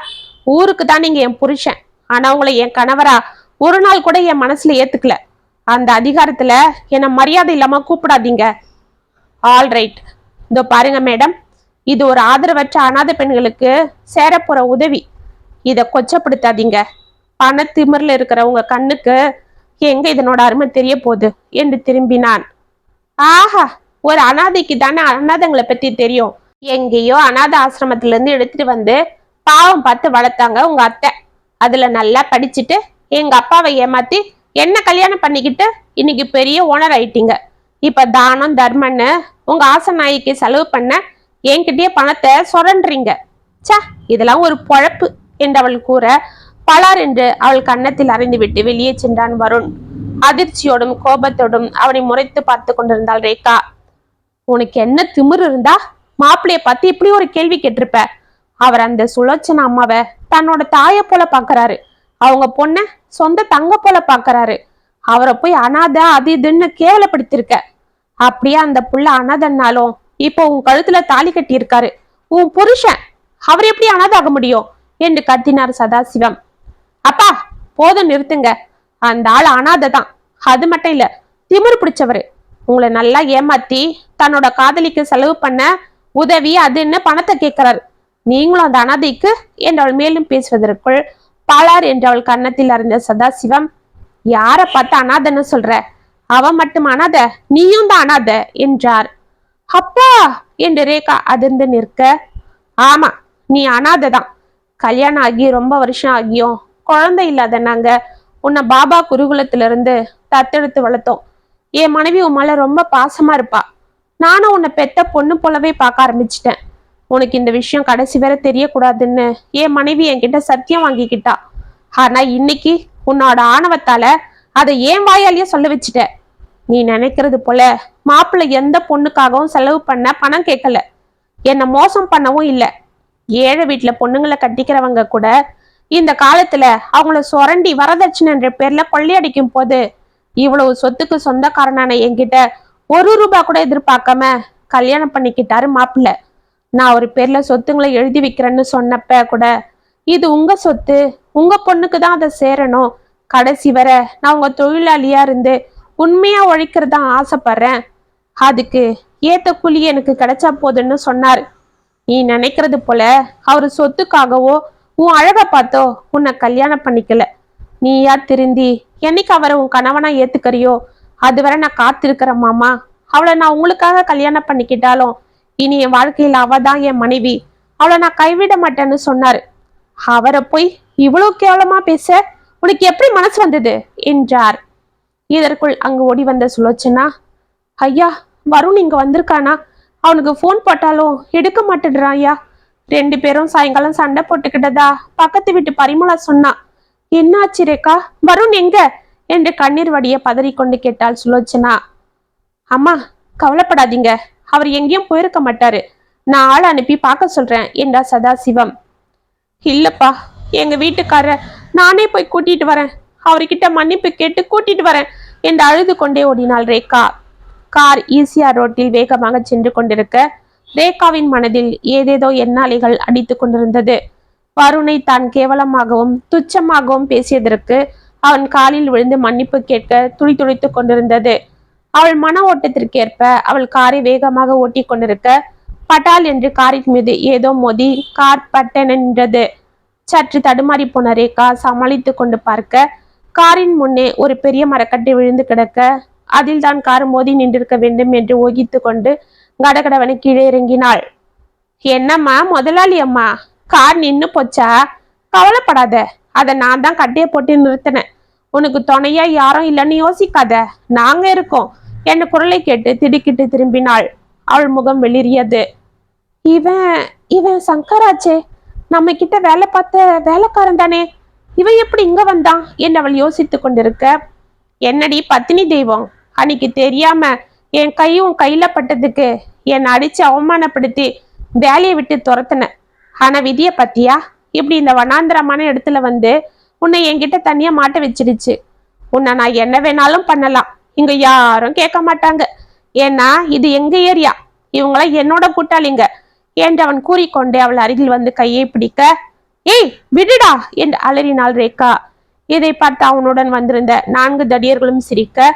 ஊருக்கு தான் நீங்க என் புருஷன், ஆனா உங்களை என் கணவரா ஒரு நாள் கூட என் மனசுல ஏத்துக்கல. அந்த அதிகாரத்துல என்ன மரியாதை இல்லாம கூப்பிடாதீங்க. ஆல் ரைட், இதோ பாருங்க மேடம், இது ஒரு ஆதரவற்ற அனாதை பெண்களுக்கு சேரப்போற உதவி. இத கொச்சப்படுத்தாதீங்க. பண திமிர்ல இருக்கிற உங்க கண்ணுக்கு எங்க இதனோட அருமை தெரிய போகுது என்று திரும்பினான். ஆஹா, ஒரு அனாதைக்கு தானே அனாதைங்களை பத்தி தெரியும். எங்கேயோ அனாத ஆசிரமத்துல இருந்து எடுத்துட்டு வந்து பாவம் பார்த்து வளர்த்தாங்க உங்க அத்தை. அதுல நல்லா படிச்சுட்டு எங்க அப்பாவை ஏமாத்தி என்ன கல்யாணம் பண்ணிக்கிட்டு இன்னைக்கு பெரிய ஓனர் ஆயிட்டீங்க. இப்ப தானம் தர்மன்னு உங்க ஆசநாய்க்கு செலவு பண்ண என்கிட்டயே பணத்தை சுரண்டுறீங்க. சா, இதெல்லாம் ஒரு பொழப்பு என்று அவள் கூற, பலார் என்று அவள் கன்னத்தில் அறிந்து விட்டு வெளியே சென்றான் வருண். அதிர்ச்சியோடும் கோபத்தோடும் அவனை முறைத்து பார்த்து கொண்டிருந்தாள் ரேகா. உனக்கு என்ன திமிரு இருந்தா மாப்பிள்ளைய பார்த்து இப்படி ஒரு கேள்வி கேட்டிருப்ப? அவர் அந்த சுலோச்சனா அம்மாவை தன்னோட தாய போல பாக்குறாரு, அவங்க பொண்ண சொந்த தங்க போல பாக்குறாரு. அவரை போய் அனாதை அது இதுன்னு கேவலப்படுத்திருக்க. அப்படியே அந்த புள்ள அனாதன்னாலும் இப்போ உன் கழுத்துல தாலி கட்டி இருக்காரு உன் புருஷன், அவர் எப்படி அனாதாக முடியும் என்று கத்தினார் சதாசிவம். அப்பா போதும் நிறுத்துங்க, அந்த ஆள் அனாதை தான், அது மட்டும் இல்ல திமிரு பிடிச்சவரு. உங்களை நல்லா ஏமாத்தி தன்னோட காதலிக்கு செலவு பண்ண உதவி அதுன்னு பணத்தை கேட்கிறாரு. நீங்களும் அந்த அனாதைக்கு என்றவள் மேலும் பேசுவதற்குள் பாலார் என்று அவள் கன்னத்தில் அறிந்த சதாசிவம், யார பார்த்து அனாதைன்னு சொல்ற? அவன் மட்டும் அனாதை, நீயும் தான் அனாதை என்றார். அப்பா என்று ரேகா அதிர்ந்து நிற்க, ஆமா நீ அனாதை தான். கல்யாணம் ஆகி ரொம்ப வருஷம் ஆகியும் குழந்தை இல்லாத நாங்க உன்னை பாபா குருகுலத்திலிருந்து தத்தெடுத்து வளர்த்தோம். என் மனைவி உன் மேல ரொம்ப பாசமா இருப்பா. நானும் உன்னை பெத்த பொண்ணு போலவே பார்க்க ஆரம்பிச்சிட்டேன். உனக்கு இந்த விஷயம் கடைசி வரை தெரியக்கூடாதுன்னு என் மனைவி என்கிட்ட சத்தியம் வாங்கிக்கிட்டா. ஆனா இன்னைக்கு உன்னோட ஆணவத்தால அதை ஏன் வாயாலேயே சொல்ல வச்சுட்ட. நீ நினைக்கிறது போல மாப்பிள்ளை எந்த பொண்ணுக்காகவும் செலவு பண்ண பணம் கேட்கல, என்னை மோசம் பண்ணவும் இல்லை. ஏழை வீட்டுல பொண்ணுங்களை கட்டிக்கிறவங்க கூட இந்த காலத்துல அவங்கள சுரண்டி வரதட்சணை என்ற பேர்ல கொள்ளையடிக்கும் போது இவ்வளவு சொத்துக்கு சொந்தக்காரனான என்கிட்ட 1 ரூபா கூட எதிர்பார்க்காம கல்யாணம் பண்ணிக்கிட்டாரு மாப்பிள்ளை. நான் ஒரு பேர்ல சொத்துங்களை எழுதி வைக்கிறேன்னு சொன்னப்ப கூட இது உங்க சொத்து, உங்க பொண்ணுக்கு தான் அதை சேரணும், கடைசி வர நான் உங்க தொழிலாளியா இருந்து உண்மையா உழைக்கிறதா ஆசைப்படுறேன், அதுக்கு ஏத்த கூலி எனக்கு கிடைச்சா போதுன்னு சொன்னாரு. நீ நினைக்கிறது போல அவரு சொத்துக்காகவோ உன் அழகை பார்த்தோ உன்னை கல்யாணம் பண்ணிக்கல. நீயா திருந்தி என்னைக்கு அவரை உன் கணவனா ஏத்துக்கறியோ அதுவரை நான் காத்திருக்கிற மாமா. அவளை நான் உங்களுக்காக கல்யாணம் பண்ணிக்கிட்டாலும் இனி என் வாழ்க்கையில் அவதான் என் மனைவி, அவளை நான் கைவிட மாட்டேன்னு சொன்னாரு. அவரை போய் இவ்வளவு கேவலமா பேச உனக்கு எப்படி மனசு வந்தது என்றார். இதற்குள் அங்கு ஓடி வந்த சுலோச்சனா, ஐயா வருண் இங்க வந்திருக்கானா? அவனுக்கு போன் போட்டாலும் எடுக்க மாட்டேன்றான் ஐயா. 2 பேரும் சாயங்காலம் சண்டை போட்டுக்கிட்டதா பக்கத்து வீட்டு பரிமளா சொன்னா. என்ன ஆச்சு ரேகா? வருண் எங்க என்று கண்ணீர் வடிய பதறிக்கொண்டு கேட்டாள் சுலோச்சனா. அம்மா கவலைப்படாதீங்க, அவர் எங்கேயும் போயிருக்க மாட்டாரு, நான் ஆள் அனுப்பி பார்க்க சொல்றேன் என்றார் சதாசிவம். இல்லப்பா, எங்க வீட்டுக்காரர் நானே போய் கூட்டிட்டு வரேன், அவர்கிட்ட மன்னிப்பு கேட்டு கூட்டிட்டு வரேன் என்று அழுது கொண்டே ஓடினாள் ரேகா. கார் ஈசிஆர் ரோட்டில் வேகமாக சென்று கொண்டிருக்க ரேகாவின் மனதில் ஏதேதோ எண்ணாலைகள் அடித்து கொண்டிருந்தது. வருணை தான் கேவலமாகவும் துச்சமாகவும் பேசியதற்கு அவன் காலில் விழுந்து மன்னிப்பு கேட்க துடி துடித்து கொண்டிருந்தது. அவள் மன ஓட்டத்திற்கேற்ப அவள் காரை வேகமாக ஓட்டி கொண்டிருக்க பட்டால் என்று காரின் மீது ஏதோ மோதி கார் பட்டென நின்றது. சற்று தடுமாறி போன ரேகா சமாளித்து கொண்டு பார்க்க காரின் முன்னே ஒரு பெரிய மரக்கட்டை விழுந்து கிடக்க அதில் தான் கார் மோதி நின்றிருக்க வேண்டும் என்று ஊகித்து கொண்டு கடகடவனை கீழே இறங்கினாள். என்னம்மா முதலாளி அம்மா, கார் நின்னு போச்சா? கவலைப்படாத, அதை நான் தான் கட்டையை போட்டு நிறுத்தினேன். உனக்கு துணையா யாரும் இல்லைன்னு யோசிக்காத, நாங்க இருக்கோம் என்ற குரலை கேட்டு திடுக்கிட்டு திரும்பினாள். அவள் முகம் வெளிரியது. இவன் இவன் சங்கராச்சே, நம்ம கிட்ட வேலை பார்த்த வேலைக்காரன் தானே, இவன் எப்படி இங்க வந்தான் என்று அவள் யோசித்து கொண்டிருக்க, என்னடி பத்தினி தெய்வம், அன்னைக்கு தெரியாம என் கை உன் கையில பட்டதுக்கு என்னை அடிச்சு அவமானப்படுத்தி வேலையை விட்டு துரத்துன. ஆனா விதிய பத்தியா, இப்படி இந்த வனாந்திரமான இடத்துல வந்து உன்னை என்கிட்ட தனியா மாட்ட வச்சிடுச்சு. உன்னை நான் என்ன வேணாலும் பண்ணலாம், இங்க யாரும் கேட்க மாட்டாங்க, ஏன்னா இது எங்க ஏரியா, இவங்களாம் என்னோட கூட்டாளிங்க என்று அவன் கூறிக்கொண்டே அவள் அருகில் வந்து கையை பிடிக்க, ஏய் விடுடா என்று அலறினாள் ரேகா. இதை பார்த்து அவனுடன் வந்திருந்த 4 தடியர்களும் சிரிக்க,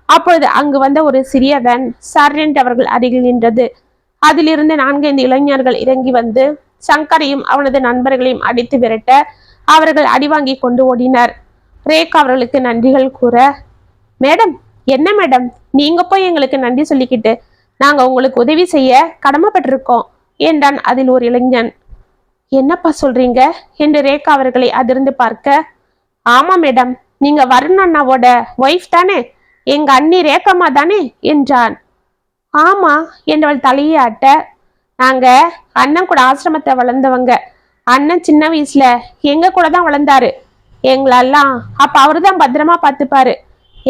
அப்பொழுது அங்கு வந்த ஒரு சிறிய வேன் சர்ரென்று அவர்கள் அருகில் நின்றது. அதிலிருந்து 4-5 இளைஞர்கள் இறங்கி வந்து சங்கரையும் அவனது நண்பர்களையும் அடித்து விரட்ட அவர்கள் அடிவாங்கி கொண்டு ஓடினர். ரேகா அவர்களுக்கு நன்றிகள் கூற, மேடம் என்ன மேடம், நீங்க போய் எங்களுக்கு நன்றி சொல்லிக்கிட்டு நாங்க உங்களுக்கு உதவி செய்ய கடமைப்பட்டிருக்கோம் என்றான் அதில் ஒரு இளைஞன். என்னப்பா சொல்றீங்க என்று ரேகா அவர்களை அதிர்ந்து பார்க்க, ஆமா மேடம், நீங்க வருண் அண்ணாவோட ஒய்ஃப் தானே, எங்க அண்ணி ரேகாமா தானே என்றான். ஆமா என்றவள் தலையை ஆட்ட, நாங்க அண்ணன் கூட ஆசிரமத்தை வளர்ந்தவங்க, அண்ணன் சின்ன வயசுல எங்க கூட தான் வளர்ந்தாரு, எங்களெல்லாம் அப்ப அவரு தான் பத்திரமா பார்த்துப்பாரு,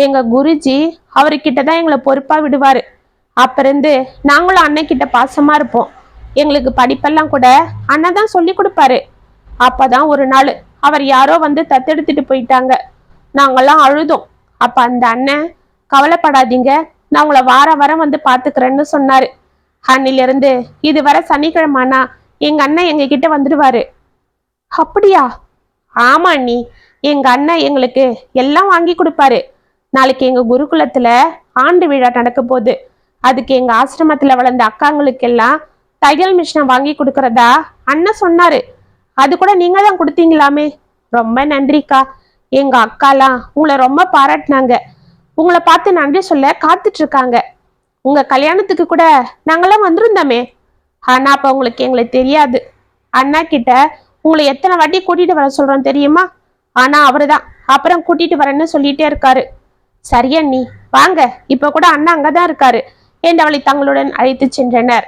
எங்க குருஜி அவர்கிட்ட தான் எங்களை பொறுப்பா விடுவாரு, அப்ப இருந்து நாங்களும் அண்ணன் கிட்ட பாசமா இருப்போம், எங்களுக்கு படிப்பெல்லாம் கூட அண்ணன் தான் சொல்லி கொடுப்பாரு. அப்பதான் ஒரு நாள் அவர் யாரோ வந்து தத்தெடுத்துட்டு போயிட்டாங்க, நாங்கெல்லாம் அழுதோம். அப்ப அந்த அண்ணன் கவலைப்படாதீங்க, நான் உங்களை வாரம் வந்து பாத்துக்கிறேன்னு சொன்னாரு. அன்னிலிருந்து இதுவரை சனிக்கிழமானா எங்க அண்ணன் எங்க கிட்ட வந்துடுவாரு. அப்படியா? ஆமா அண்ணி, எங்க அண்ணன் எங்களுக்கு எல்லாம் வாங்கி கொடுப்பாரு. நாளைக்கு எங்க குருகுலத்துல ஆண்டு விழா நடக்க போகுது, அதுக்கு எங்க ஆசிரமத்துல வளர்ந்த அக்காங்களுக்கெல்லாம் தையல் மிஷினை வாங்கி கொடுக்கறதா அண்ணன் சொன்னாரு. அது கூட நீங்க தான் கொடுத்தீங்களாமே, ரொம்ப நன்றிக்கா. எங்க அக்காலாம் உங்களை ரொம்ப பாராட்டினாங்க, உங்களை பார்த்து நன்றி சொல்ல காத்துட்டு இருக்காங்க. உங்க கல்யாணத்துக்கு கூட நாங்களாம் வந்திருந்தோமே, ஆனா அப்ப உங்களுக்கு எங்களை தெரியாது. அண்ணா கிட்ட உங்களை எத்தனை வாட்டி கூட்டிட்டு வர சொல்றோம் தெரியுமா, ஆனா அவருதான் அப்புறம் கூட்டிட்டு வரேன்னு சொல்லிட்டே இருக்காரு. சரியா நீ வாங்க, இப்ப கூட அண்ணா அங்கதான் இருக்காரு என்று அவளை தங்களுடன் அழைத்து சென்றனர்.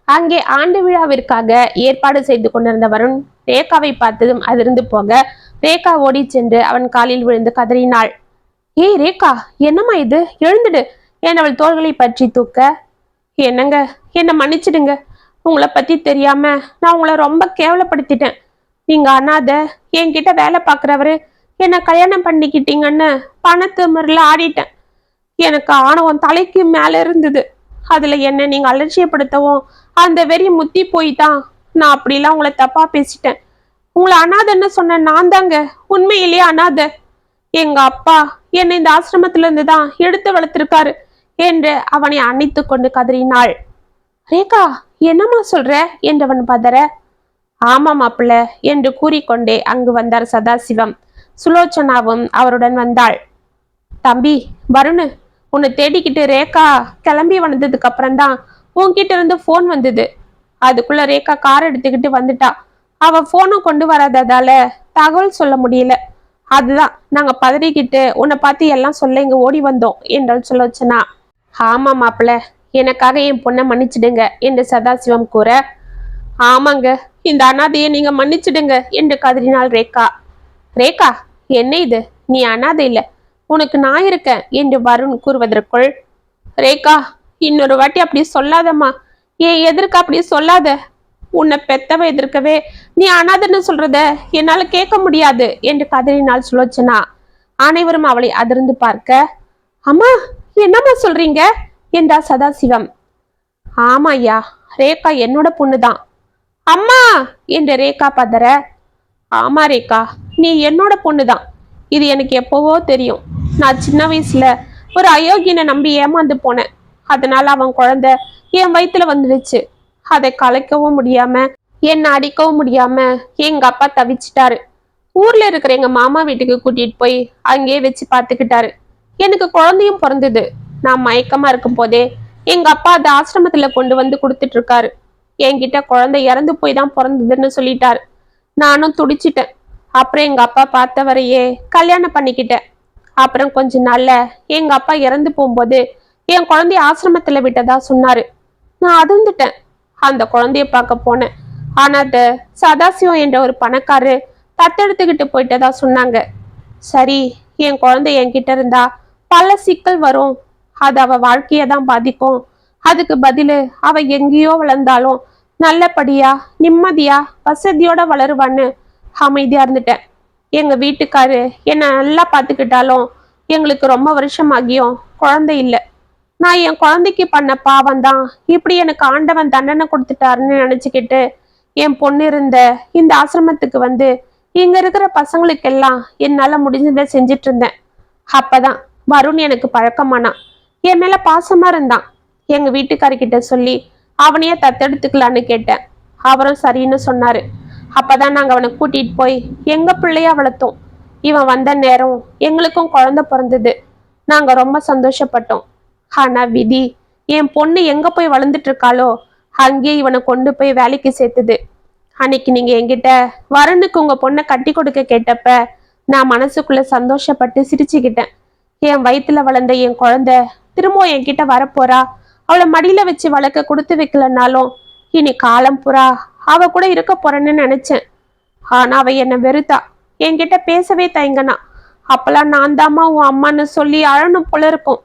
அங்கே ஆண்டு விழாவிற்காக ஏற்பாடு செய்து கொண்டிருந்த வருண் ரேகாவை பார்த்ததும் அதிர்ந்து போக ரேகா ஓடி சென்று அவன் காலில் விழுந்து கதறினாள். ஏய் ரேகா, என்னம்மா இது, எழுந்துடு என் அவள் தோள்களை பற்றி தூக்க, என்னங்க என்னை மன்னிச்சிடுங்க, உங்களை பத்தி தெரியாம நான் உங்களை ரொம்ப கேவலப்படுத்திட்டேன். நீங்க அனாத, என்கிட்ட வேலை பார்க்குறவரு என்னை கல்யாணம் பண்ணிக்கிட்டீங்கன்னு பணத்து முறையில் ஆடிட்டேன். எனக்கு ஆணவம் தலைக்கு மேல இருந்தது, அதுல என்ன நீங்க அலட்சியப்படுத்தவும் அந்த வெறி முத்தி போய் தான் நான் அப்படிலாம் உங்களை தப்பா பேசிட்டேன். உங்களை அனாதன்னு சொன்ன நான் தாங்க உண்மையிலேயே அனாத. எங்க அப்பா என்னை இந்த ஆசிரமத்துல இருந்து தான் எடுத்து வளர்த்திருக்காரு என்று அவனை அணைத்து கொண்டு கதறினாள். ரேகா என்னம்மா சொல்ற என்றவன் பதற, ஆமா மாப்பிள்ள என்று கூறிக்கொண்டே அங்கு வந்தார் சதாசிவம். சுலோச்சனாவும் அவருடன் வந்தாள். தம்பி வருணு, உன்னை தேடிக்கிட்டு ரேகா கிளம்பி வந்ததுக்கு அப்புறம்தான் உன்கிட்ட இருந்து போன் வந்தது. அதுக்குள்ள ரேகா கார் எடுத்துக்கிட்டு வந்துட்டா. அவ போனும் கொண்டு வராததால தகவல் சொல்ல முடியல. அதுதான் நாங்க பதறிக்கிட்டு உன்னை பார்த்து எல்லாம் சொல்ல இங்க ஓடி வந்தோம் என்றால் சுலோச்சனா. ஆமா மாப்பிள்ள, எனக்காக என் பொண்ணை மன்னிச்சிடுங்க என்று சதாசிவம் கூற, ஆமாங்க, இந்த அனாதையை நீங்க மன்னிச்சிடுங்க என்று கதறினாள் ரேகா. ரேகா, என்ன இது? நீ அனாதை இல்ல, உனக்கு நான் இருக்கேன் என்று வருண் கூறுவதற்குள், ரேகா, இன்னொரு வாட்டி அப்படி சொல்லாதம்மா, என் எதிர்க்க அப்படி சொல்லாத. உன்னை பெத்தவ எதிர்க்கவே நீ அனாதைன்னு சொல்றத என்னால கேட்க முடியாது என்று கதறினாள் சுலோச்சனா. அனைவரும் அவளை அதிர்ந்து பார்க்க, அம்மா என்னம்மா சொல்றீங்க என்றார் சதாசிவம். ஆமா ஐயா, ரேகா என்னோட பொண்ணுதான். அம்மா என்று ரேகா பதற, ஆமா ரேகா, நீ என்னோட பொண்ணுதான். இது எனக்கு எப்பவோ தெரியும். நான் சின்ன வயசுல ஒரு அயோக்கியனை நம்பி ஏமாந்து போனேன். அதனால அவன் குழந்தை என் வயிற்றுல வந்துடுச்சு. அதை கலைக்கவும் முடியாம என்ன அடிக்கவும் முடியாம எங்க அப்பா தவிச்சிட்டாரு. ஊர்ல இருக்கிற எங்க மாமா வீட்டுக்கு கூட்டிட்டு போய் அங்கேயே வச்சு பார்த்துக்கிட்டாரு. எனக்கு குழந்தையும் பிறந்தது. நான் மயக்கமா இருக்கும் போதே எங்க அப்பா அதை ஆசிரமத்துல கொண்டு வந்து கொடுத்துட்டு இருக்காரு. என்கிட்ட குழந்தை இறந்து போய் தான் பிறந்ததுன்னு சொல்லிட்டாரு. நானும் துடிச்சிட்டேன். அப்புறம் எங்க அப்பா பார்த்தவரையே கல்யாணம் பண்ணிக்கிட்டேன். அப்புறம் கொஞ்ச நாள்ல எங்க அப்பா இறந்து போகும்போது என் குழந்தைய ஆசிரமத்துல விட்டதா சொன்னாரு. நான் அதிர்ந்துட்டேன். அந்த குழந்தைய பார்க்க போனேன். ஆனா அத சதாசிவம் என்ற ஒரு பணக்காரு தத்தெடுத்துக்கிட்டு போயிட்டதா சொன்னாங்க. சரி, என் குழந்தை என்கிட்ட இருந்தா பல சிக்கல் வரும், அது அவ வாழ்க்கைய தான் பாதிக்கும். அதுக்கு பதிலு அவ எங்கேயோ வளர்ந்தாலும் நல்லபடியா நிம்மதியா வசதியோட வளருவான்னு அமைதியா இருந்துட்டேன். எங்க வீட்டுக்காரு என்ன நல்லா பார்த்துக்கிட்டாலும் எங்களுக்கு ரொம்ப வருஷமாகியும் குழந்தை இல்லை. நான் என் குழந்தைக்கு பண்ண பாவம் தான் இப்படி எனக்கு ஆண்டவன் தண்டனை கொடுத்துட்டாருன்னு நினைச்சுக்கிட்டு என் பொண்ணு இருந்த இந்த ஆசிரமத்துக்கு வந்து இங்க இருக்கிற பசங்களுக்கெல்லாம் என்னால முடிஞ்சதை செஞ்சிட்டு இருந்தேன். அப்பதான் வருண் எனக்கு பழக்கமானான். என் மேல பாசமா இருந்தான். எங்க வீட்டுக்காரர்கிட்ட சொல்லி அவனையே தத்தெடுத்துக்கலான்னு கேட்டேன். அவரும் சரின்னு சொன்னாரு. அப்பதான் நாங்க அவனை கூட்டிட்டு போய் எங்க பிள்ளையா வளர்த்தோம். இவன் வந்த நேரம் எங்களுக்கும் குழந்தை பிறந்தது. நாங்க ரொம்ப சந்தோஷப்பட்டோம். ஆனா விதி என் பொண்ணு எங்க போய் வளர்ந்துட்டு இருக்காளோ அங்கேயே இவனை கொண்டு போய் வேலைக்கு சேர்த்துது. அன்னைக்கு நீங்க என்கிட்ட வருணுக்கு உங்க பொண்ணை கட்டி கொடுக்க கேட்டப்ப நான் மனசுக்குள்ள சந்தோஷப்பட்டு சிரிச்சுக்கிட்டேன். என் வயிற்றுல வளர்ந்த என் குழந்தை திரும்ப என்கிட்ட வரப்போறா, அவளை மடியில வச்சு வளர்க்க கொடுத்து வைக்கலனாலும் இனி காலம் புறா அவ கூட இருக்க போறேன்னு நினைச்சேன். ஆனா அவ என்னை வெறுத்தா, என்கிட்ட பேசவே தயங்கனா. அப்பெல்லாம் நான் தாமா உன் அம்மான்னு சொல்லி அழணும் போல இருக்கும்.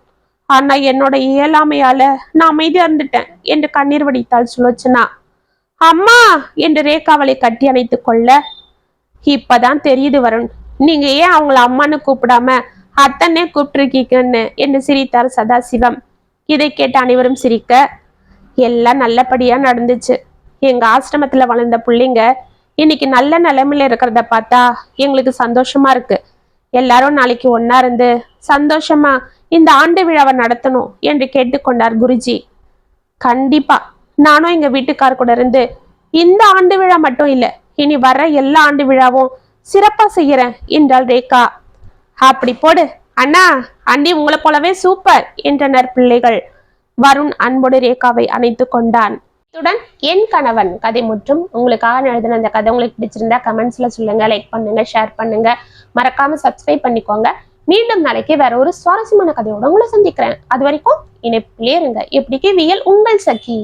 ஆனா என்னோட இயலாமையால நான் அமைதியா இருந்துட்டேன் என்று கண்ணீர் வடித்தாள் சுலோச்சனா. அம்மா என்று ரேகா அவளை கட்டி அணைத்து கொள்ள, இப்பதான் தெரியுது வருண், நீங்க ஏன் அவங்கள அம்மான்னு கூப்பிடாம அத்தனே கூப்பிட்டுருக்கீங்கன்னு என்று சிரித்தார் சதாசிவம். இதை கேட்டு அனைவரும் சிரிக்க, எல்லாம் நல்லபடியா நடந்துச்சு. எங்க ஆசிரமத்துல வளர்ந்த பிள்ளைங்க இன்னைக்கு நல்ல நிலைமையில இருக்கிறத பார்த்தா எங்களுக்கு சந்தோஷமா இருக்கு. எல்லாரும் நாளைக்கு ஒன்னா இருந்து சந்தோஷமா இந்த ஆண்டு விழாவை நடத்தணும் என்று கேட்டுக்கொண்டார் குருஜி. கண்டிப்பா நானும் எங்க வீட்டுக்கார் கூட இருந்து இந்த ஆண்டு விழா மட்டும் இல்ல, இனி வர்ற எல்லா ஆண்டு விழாவும் சிறப்பா செய்யறேன் என்றாள் ரேகா. அப்படி போடு அண்ணா, அண்டி உங்களை போலவே சூப்பர் என்றனர் பிள்ளைகள். வருண் அன்போடு ரேகாவை அணைத்து கொண்டான். இத்துடன் என் கணவன் கதை முற்றும். உங்களுக்காக எழுதின அந்த கதை உங்களுக்கு பிடிச்சிருந்தா கமெண்ட்ஸ்ல சொல்லுங்க, லைக் பண்ணுங்க, ஷேர் பண்ணுங்க, மறக்காம சப்ஸ்கிரைப் பண்ணிக்கோங்க. மீண்டும் நாளைக்கு வேற ஒரு சுவாரஸ்யமான கதையோட உங்களை சந்திக்கிறேன். அது வரைக்கும் இணைப்பிலே இருங்க. எப்படிக்கு வியல் உங்கள் சகி.